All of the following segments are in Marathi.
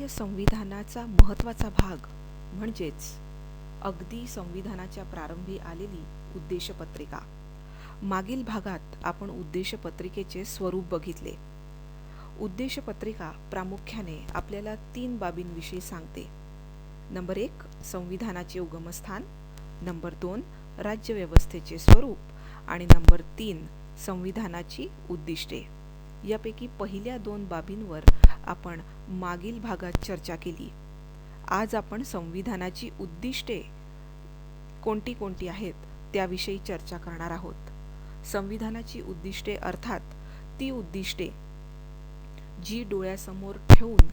भारतीय संविधानाचा महत्त्वाचा भाग म्हणजेच अगदी संविधानाच्या प्रारंभी आलेली उद्देशपत्रिका. मागील भागात आपण उद्देशपत्रिकेचे स्वरूप बघितले. उद्देशपत्रिका प्रामुख्याने आपल्याला 3 बाबींविषयी सांगते. नंबर 1 संविधानाचे उगमस्थान, नंबर 2 राज्यव्यवस्थेचे स्वरूप आणि नंबर 3 संविधानाची उद्दिष्टे. यापैकी पहिल्या 2 बाबींवर आपण मागील भागात चर्चा केली. आज आपण संविधानाची उद्दिष्टे कोणती कोणती आहेत त्याविषयी चर्चा करणार आहोत. संविधानाची उद्दिष्टे अर्थात ती उद्दिष्टे जी डोळ्यासमोर ठेवून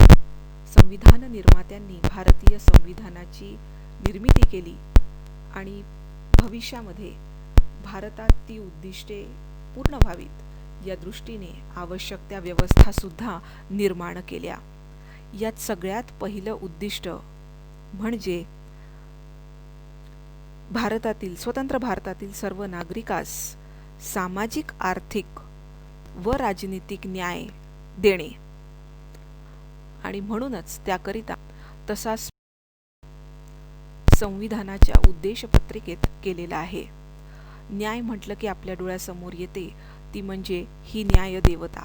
संविधान निर्मात्यांनी भारतीय संविधानाची निर्मिती केली आणि भविष्यामध्ये भारतात ती उद्दिष्टे पूर्ण व्हावीत या दृष्टीने आवश्यक त्या व्यवस्था सुद्धा निर्माण केल्या. यात सगळ्यात पहिलं उद्दिष्ट म्हणजे स्वतंत्र भारतातील सर्व नागरिकास सामाजिक, आर्थिक व राजनीतिक न्याय देणे आणि म्हणूनच त्याकरिता तसा संविधानाच्या उद्देशपत्रिकेत केलेला आहे. न्याय म्हटलं की आपल्या डोळ्यासमोर येते ती म्हणजे ही न्याय देवता.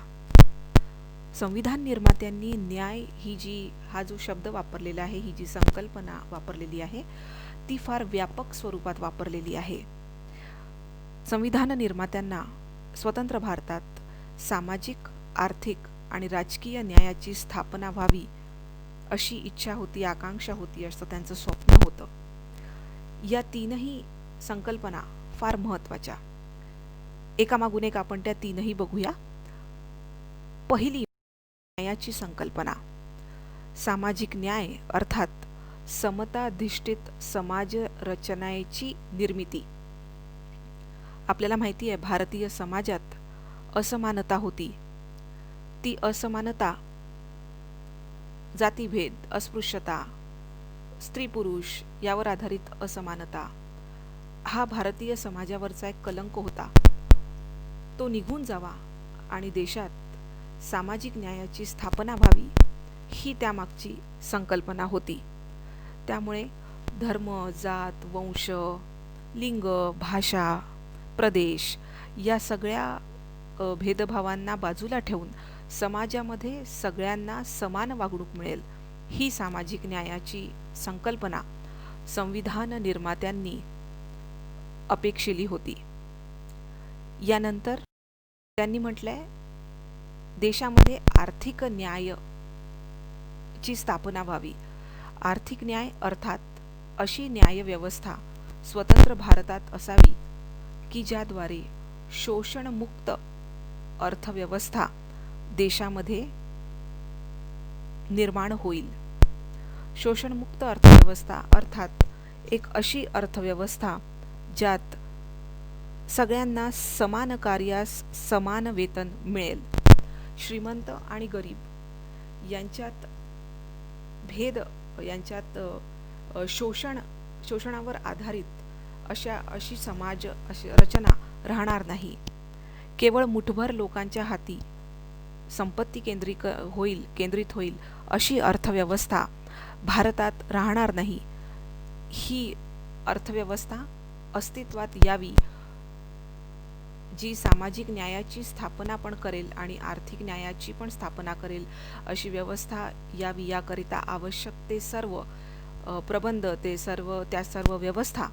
संविधान निर्मात्यांनी न्याय हा जो शब्द वापरलेला आहे, ही जी संकल्पना वापरलेली आहे ती फार व्यापक स्वरूपात वापरलेली आहे. संविधान निर्मात्यांना स्वतंत्र भारतात सामाजिक, आर्थिक आणि राजकीय न्यायाची स्थापना व्हावी अशी इच्छा होती, आकांक्षा होती, असं त्यांचं स्वप्न होतं. या 3ही संकल्पना फार महत्त्वाच्या. एकामागून एक आपण त्या 3ही बघूया. पहिली न्यायाची संकल्पना. सामाजिक न्याय अर्थात समताधिष्ठित समाज रचनेची निर्मिती. आपल्याला माहिती आहे भारतीय समाजात असमानता होती. ती असमानता जातीभेद, अस्पृश्यता, स्त्री पुरुष यावर आधारित असमानता हा भारतीय समाजावरचा एक कलंक होता. तो निघून जावा आणि देशात सामाजिक न्यायाची स्थापना व्हावी ही त्यामागची संकल्पना होती. त्यामुळे धर्म, जात, वंश, लिंग, भाषा, प्रदेश या सगळ्या भेदभावांना बाजूला ठेवून समाजामध्ये सगळ्यांना समान वागणूक मिळेल ही सामाजिक न्यायाची संकल्पना संविधान निर्मात्यांनी अपेक्षिली होती. यानंतर त्यांनी म्हटलंय देशामध्ये आर्थिक न्याय ची स्थापना व्हावी. आर्थिक न्याय अर्थात अशी न्याय व्यवस्था स्वतंत्र भारतात असावी की ज्याद्वारे शोषणमुक्त अर्थव्यवस्था देशामध्ये निर्माण होईल. शोषणमुक्त अर्थव्यवस्था अर्थात एक अशी अर्थव्यवस्था ज्यात सगळ्यांना समान कार्यास समान वेतन मिळेल. श्रीमंत आणि गरीब यांच्यात भेद, यांच्यात शोषणावर आधारित अशी समाज रचना राहणार नाही. केवळ मुठभर लोकांच्या हाती संपत्ती केंद्रित होईल अशी अर्थव्यवस्था भारतात राहणार नाही. ही अर्थव्यवस्था अस्तित्वात यावी जी सामाजिक न्यायाची स्थापना पण करेल आणि आर्थिक न्यायाची पण स्थापना करेल अशी व्यवस्था यावी. याकरिता आवश्यक ते सर्व प्रबंध, त्या सर्व व्यवस्था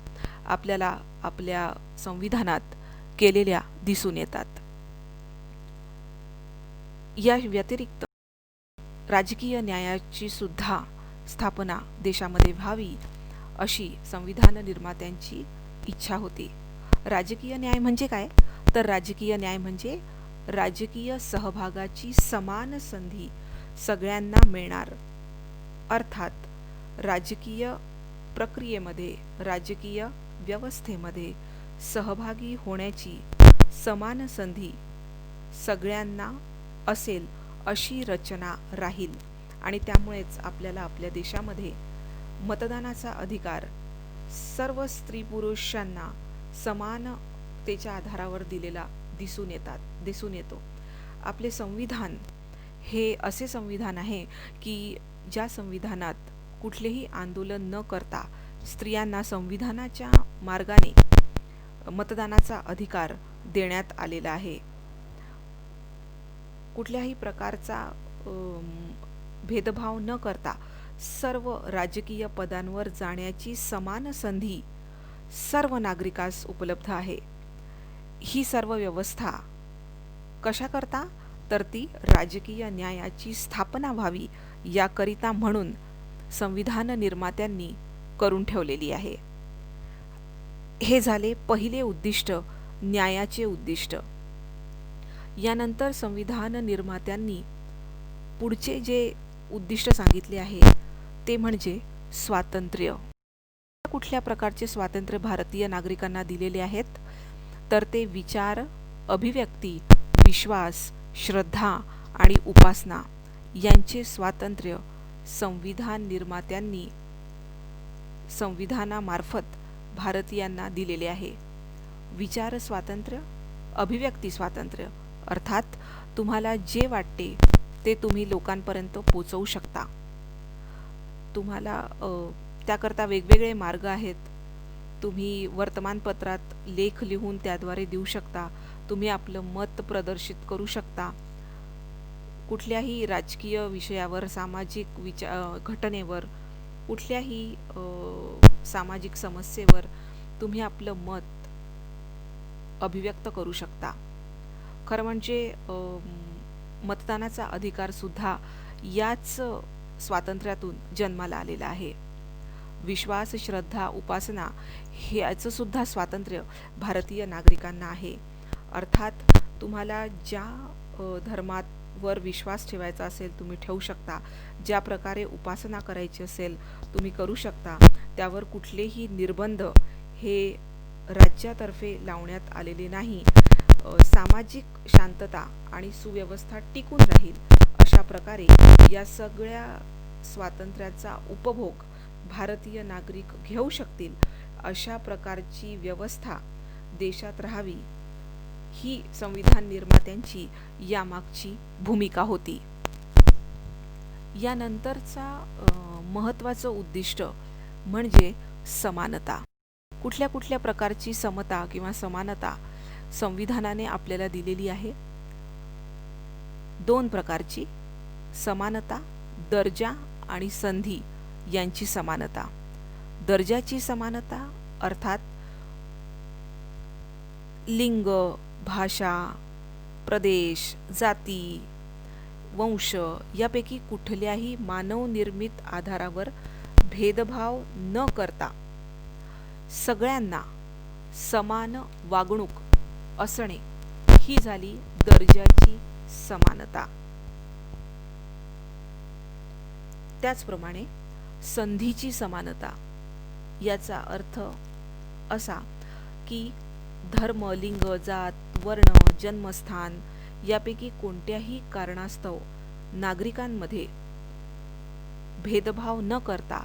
आपल्याला आपल्या संविधानात केलेल्या दिसून येतात. या व्यतिरिक्त राजकीय न्यायाची सुद्धा स्थापना देशामध्ये व्हावी अशी संविधान निर्मात्यांची इच्छा होती. राजकीय न्याय म्हणजे काय? तर राजकीय न्याय म्हणजे राजकीय सहभागाची समान संधी सगळ्यांना मिळणार. अर्थात राजकीय प्रक्रियेमध्ये, राजकीय व्यवस्थेमध्ये सहभागी होण्याची समान संधी सगळ्यांना असेल अशी रचना राहील आणि त्यामुळेच आपल्याला आपल्या देशामध्ये मतदानाचा अधिकार सर्व स्त्री पुरुषांना समानतेच्या आधारावर दिलेला दिसून येतो. आपले संविधान हे असे संविधान आहे की ज्या संविधानात कुठलेही आंदोलन न करता स्त्रियांना संविधानाच्या मार्गाने मतदानाचा अधिकार देण्यात आलेला आहे. कुठल्याही प्रकारचा भेदभाव न करता सर्व राजकीय पदांवर जाण्याची समान संधी सर्व नागरिकास उपलब्ध आहे. ही सर्व व्यवस्था कशाकरता? तर ती राजकीय न्यायाची स्थापना व्हावी याकरिता म्हणून संविधान निर्मात्यांनी करून ठेवलेली आहे. हे झाले पहिले उद्दिष्ट, न्यायाचे उद्दिष्ट. यानंतर संविधान निर्मात्यांनी पुढचे जे उद्दिष्ट सांगितले आहे ते म्हणजे स्वातंत्र्य. कुठल्या प्रकारचे स्वातंत्र्य भारतीय नागरिकांना दिलेले आहेत? तर ते विचार, अभिव्यक्ती, विश्वास, श्रद्धा आणि उपासना यांचे स्वातंत्र्य संविधान निर्मात्यांनी संविधानामार्फत भारतीयांना दिलेले आहे. विचार स्वातंत्र्य, अभिव्यक्ती स्वातंत्र्य अर्थात तुम्हाला जे वाटते ते तुम्ही लोकांपर्यंत पोचवू शकता. तुम्हाला त्याकरता वेगवेगळे मार्ग आहेत. तुम्ही वर्तमानपत्रात लेख लिहून त्याद्वारे देऊ शकता. तुम्ही आपलं मत प्रदर्शित करू शकता. कुठल्याही राजकीय विषयावर, सामाजिक घटनेवर, कुठल्याही सामाजिक समस्येवर तुम्ही आपलं मत अभिव्यक्त करू शकता. खरं म्हणजे मतदानाचा अधिकार सुद्धा याच स्वातंत्र्यातून जन्माला आलेला आहे. विश्वास, श्रद्धा, उपासना ह्याचं सुद्धा स्वातंत्र्य भारतीय नागरिकांना आहे. अर्थात तुम्हाला ज्या धर्मावर विश्वास ठेवायचा असेल तुम्ही ठेवू शकता. ज्या प्रकारे उपासना करायची असेल तुम्ही करू शकता. त्यावर कुठलेही निर्बंध हे राज्यातर्फे लावण्यात आलेले नाही. सामाजिक शांतता आणि सुव्यवस्था टिकून राहील अशा प्रकारे या सगळ्या स्वातंत्र्याचा उपभोग भारतीय नागरिक घेऊ शकतील अशा प्रकारची व्यवस्था देशात राहावी ही संविधान निर्मात्यांची यामागची भूमिका होती. यानंतरचा महत्त्वाचं उद्दिष्ट म्हणजे समानता. कुठल्या कुठल्या प्रकारची समता किंवा समानता संविधानाने आपल्याला दिलेली आहे? 2 प्रकारची समानता, दर्जा आणि संधी यांची समानता. दर्जाची समानता अर्थात लिंग, भाषा, प्रदेश, जाती, वंश यापैकी कुठल्याही मानवनिर्मित आधारावर भेदभाव न करता सगळ्यांना समान वागणूक असणे ही झाली दर्जाची समानता. त्याचप्रमाणे संधीची समानता याचा अर्थ असा की धर्म, लिंग, जात, वर्ण, जन्मस्थान यापैकी कोणत्याही कारणास्तव नागरिकांमध्ये भेदभाव न करता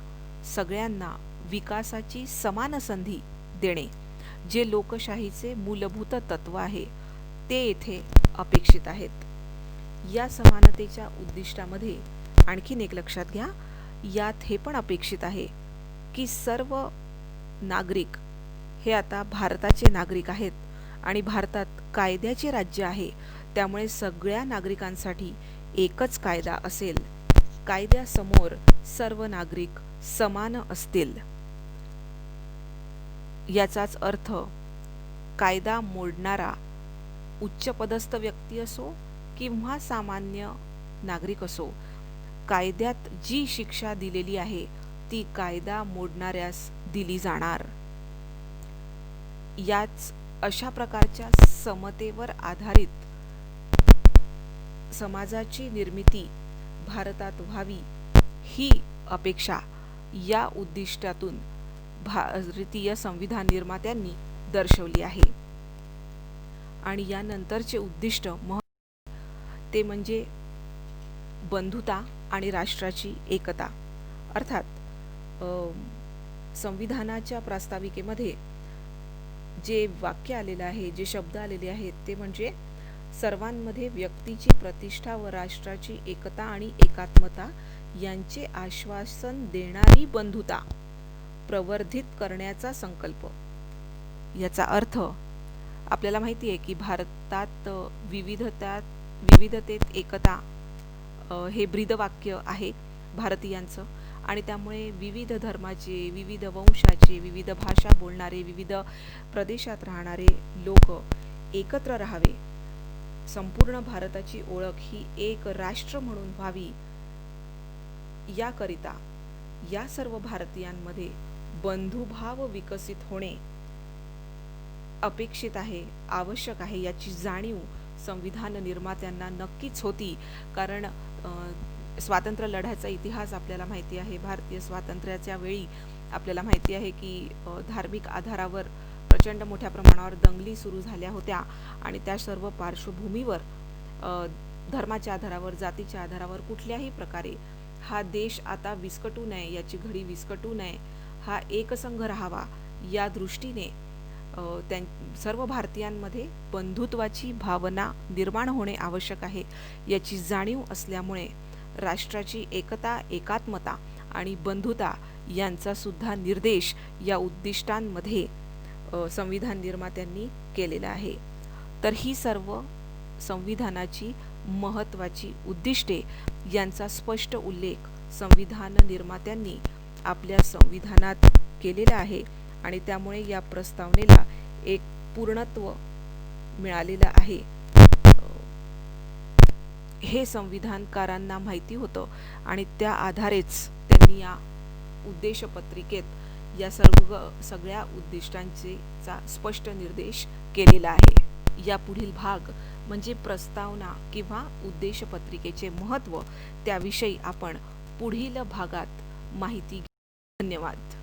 सगळ्यांना विकासाची समान संधी देणे, जे लोकशाहीचे मूलभूत तत्व आहे ते येथे अपेक्षित आहेत. या समानतेच्या उद्दिष्टामध्ये आणखीन एक लक्षात घ्या, यात हे पण अपेक्षित आहे की सर्व नागरिक हे आता भारताचे नागरिक आहेत आणि भारतात कायद्याचे राज्य आहे. त्यामुळे सगळ्या नागरिकांसाठी एकच कायदा असेल. कायद्यासमोर सर्व नागरिक समान असतील. याचाच अर्थ कायदा मोडणारा उच्चपदस्थ व्यक्ती असो किंवा सामान्य नागरिक असो, कायद्यात जी शिक्षा दिलेली आहे ती कायदा मोडणाऱ्यास दिली जाणार. याच अशा प्रकारच्या समतेवर आधारित समाजाची निर्मिती भारतात व्हावी ही अपेक्षा या उद्दिष्टातून भारतीय संविधान निर्मात्यांनी दर्शवली आहे. आणि यानंतरचे उद्दिष्ट ते म्हणजे बंधुता आणि राष्ट्राची एकता. अर्थात संविधानाच्या प्रास्ताविकेमध्ये जे वाक्य आलेलं आहे, जे शब्द आलेले आहेत ते म्हणजे सर्वांमध्ये व्यक्तीची प्रतिष्ठा व राष्ट्राची एकता आणि एकात्मता यांचे आश्वासन देणारी बंधुता प्रवर्धित करण्याचा संकल्प. याचा अर्थ आपल्याला माहिती आहे की भारतात विविधतेत एकता हे ब्रीदवाक्य आहे भारतीयांचं, आणि त्यामुळे विविध धर्माचे, विविध वंशाचे, विविध भाषा बोलणारे, विविध प्रदेशात राहणारे लोक एकत्र राहावे. संपूर्ण भारताची ओळख ही एक राष्ट्र म्हणून व्हावी, याकरिता या सर्व भारतीयांमध्ये बंधुभाव विकसित होणे अपेक्षित आहे, आवश्यक आहे. याची जाणीव संविधान निर्मात्यांना नक्कीच होती, कारण स्वातंत्र्य लढ्याचा इतिहास आपल्याला माहिती आहे. भारतीय स्वातंत्र्याच्या वेळी आपल्याला माहिती आहे की धार्मिक आधारावर प्रचंड मोठ्या प्रमाणावर दंगली सुरू झाल्या होत्या, आणि त्या सर्व पार्श्वभूमीवर धर्माच्या आधारावर, जातीच्या आधारावर कुठल्याही प्रकारे हा देश आता विस्कटू नये, याची घडी विस्कटू नये, हा एकसंघ राहावा, या दृष्टीने सर्व भारतीयांमध्ये बंधुत्वाची भावना निर्माण होणे आवश्यक आहे, याची जाणीव असल्यामुळे राष्ट्राची एकता, एकात्मता आणि बंधुता यांचा सुद्धा निर्देश या उद्दिष्टांमध्ये संविधान निर्मात्यांनी केलेला आहे. तर ही सर्व संविधानाची महत्त्वाची उद्दिष्टे यांचा स्पष्ट उल्लेख संविधान निर्मात्यांनी आपल्या संविधानात केलेला आहे, आणि त्यामुळे या प्रस्तावनेला एक पूर्णत्व मिळालेलं आहे. हे संविधानकारांना माहिती होतं, आणि त्या आधारेच त्यांनी या उद्देशपत्रिकेत या सगळ्या उद्दिष्टांचा स्पष्ट निर्देश केलेला आहे. या पुढील भाग म्हणजे प्रस्तावना किंवा उद्देशपत्रिकेचे महत्त्व, त्याविषयी आपण पुढील भागात माहिती घेऊ. धन्यवाद.